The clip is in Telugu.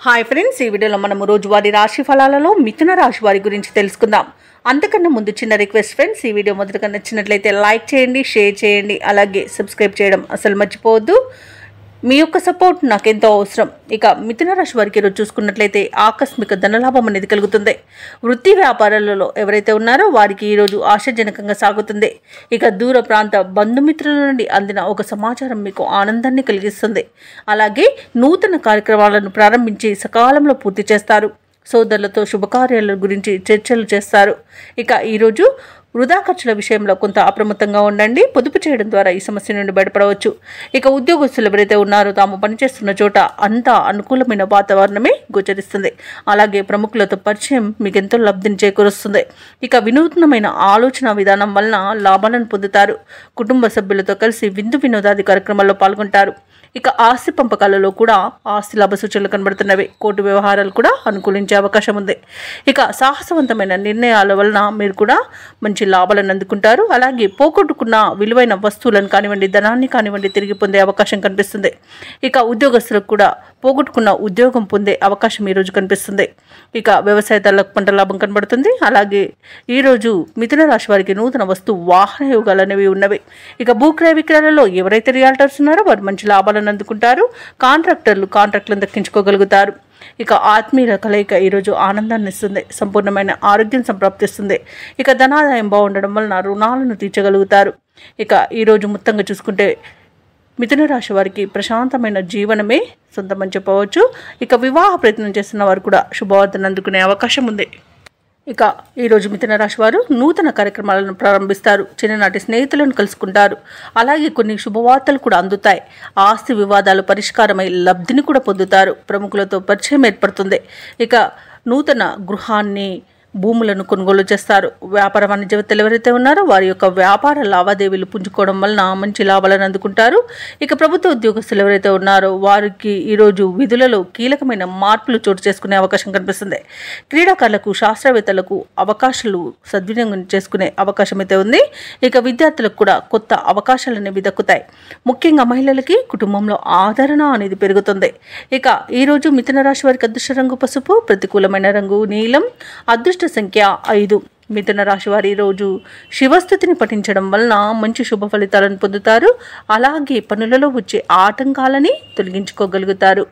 హాయ్ ఫ్రెండ్స్, ఈ వీడియోలో మనం రోజువారీ రాశి ఫలాలలో మిథున రాశి వారి గురించి తెలుసుకుందాం. అంతకన్నా ముందు చిన్న రిక్వెస్ట్ ఫ్రెండ్స్, ఈ వీడియో మొదటగా నచ్చినట్లయితే లైక్ చేయండి, షేర్ చేయండి, అలాగే సబ్స్క్రైబ్ చేయడం అసలు మర్చిపోవద్దు. మీ యొక్క సపోర్ట్ నాకెంతో అవసరం. ఇక మిథున రాశి వారికి ఈరోజు చూసుకున్నట్లయితే ఆకస్మిక ధనలాభం అనేది కలుగుతుంది. వృత్తి వ్యాపారాలలో ఎవరైతే ఉన్నారో వారికి ఈరోజు ఆశాజనకంగా సాగుతుంది. ఇక దూర ప్రాంత బంధుమిత్రుల నుండి అందిన ఒక సమాచారం మీకు ఆనందాన్ని కలిగిస్తుంది. అలాగే నూతన కార్యక్రమాలను ప్రారంభించి సకాలంలో పూర్తి చేస్తారు. సోదరులతో శుభకార్యాల గురించి చర్చలు చేస్తారు. ఇక ఈరోజు వృధా ఖర్చుల విషయంలో కొంత అప్రమత్తంగా ఉండండి. పొదుపు చేయడం ద్వారా ఈ సమస్య నుండి బయటపడవచ్చు. ఇక ఉద్యోగస్తులు ఎవరైతే ఉన్నారో తాము పనిచేస్తున్న చోట అంతా అనుకూలమైన వాతావరణమే గోచరిస్తుంది. అలాగే ప్రముఖులతో పరిచయం మీకు ఎంతో లబ్ధిని చేకూరుస్తుంది. ఇక వినూత్నమైన ఆలోచన విధానం వలన లాభాలను పొందుతారు. కుటుంబ సభ్యులతో కలిసి విందు వినోదాది కార్యక్రమాల్లో పాల్గొంటారు. ఇక ఆస్తి పంపకాలలో కూడా ఆస్తి లాభ సూచనలు కనబడుతున్నవి. కోర్టు వ్యవహారాలు కూడా అనుకూలించే అవకాశం ఉంది. ఇక సాహసవంతమైన నిర్ణయాల వలన మీరు కూడా మంచి లాభాలను అందుకుంటారు. అలాగే పోగొట్టుకున్న విలువైన వస్తువులను కానివ్వండి, ధనాన్ని కానివ్వండి తిరిగి పొందే అవకాశం కనిపిస్తుంది. ఇక ఉద్యోగస్తులకు కూడా పోగొట్టుకున్న ఉద్యోగం పొందే అవకాశం ఈరోజు కనిపిస్తుంది. ఇక వ్యవసాయదారులకు పంట లాభం కనబడుతుంది. అలాగే ఈరోజు మిథున రాశి వారికి నూతన వస్తు వాహన యోగాలు అనేవి ఉన్నవి. ఇక భూక్రయ విక్రయాలలో ఎవరైతే రియాల్టర్స్ ఉన్నారో వారు మంచి లాభాలను అందుకుంటారు. కాంట్రాక్టులను దక్కించుకోగలుగుతారు. ఇక ఆత్మీయుల కలయిక ఈరోజు ఆనందాన్ని ఇస్తుంది. సంపూర్ణమైన ఆరోగ్యం సంప్రాప్తిస్తుంది. ఇక ధనాదాయం బాగుండడం వలన రుణాలను తీర్చగలుగుతారు. ఇక ఈరోజు మొత్తంగా చూసుకుంటే మిథున రాశి వారికి ప్రశాంతమైన జీవనమే సొంతమని చెప్పవచ్చు. ఇక వివాహ ప్రయత్నం చేస్తున్న వారు కూడా శుభవార్తను అందుకునే అవకాశం ఉంది. ఇక ఈరోజు మిథున రాశి వారు నూతన కార్యక్రమాలను ప్రారంభిస్తారు. చిన్ననాటి స్నేహితులను కలుసుకుంటారు. అలాగే కొన్ని శుభవార్తలు కూడా అందుతాయి. ఆస్తి వివాదాలు పరిష్కారమై లబ్ధిని కూడా పొందుతారు. ప్రముఖులతో పరిచయం ఏర్పడుతుంది. ఇక నూతన గృహాన్ని భూములను కొనుగోలు చేస్తారు. వ్యాపార వాణిజ్యవేత్తలు ఎవరైతే ఉన్నారో వారి యొక్క వ్యాపార లావాదేవీలు పుంజుకోవడం వలన మంచి లాభాలను అందుకుంటారు. ఇక ప్రభుత్వ ఉద్యోగస్తులు ఎవరైతే ఉన్నారో వారికి ఈరోజు విధులలో కీలకమైన మార్పులు చోటు చేసుకునే అవకాశం కనిపిస్తుంది. క్రీడాకారులకు, శాస్త్రవేత్తలకు అవకాశాలు సద్వినియోగం చేసుకునే అవకాశం అయితే ఉంది. ఇక విద్యార్థులకు కూడా కొత్త అవకాశాలు అనేవి దక్కుతాయి. ముఖ్యంగా మహిళలకి కుటుంబంలో ఆదరణ అనేది పెరుగుతుంది. ఇక ఈరోజు మిథున రాశి వారికి అదృష్ట రంగు పసుపు, ప్రతికూలమైన రంగు నీలం, అదృష్ట సంఖ్య 5. మిథున రాశి వారి రోజు శివస్థుతిని పఠించడం వలన మంచి శుభ ఫలితాలను పొందుతారు. అలాగే పనులలో వచ్చే ఆటంకాలని తొలగించుకోగలుగుతారు.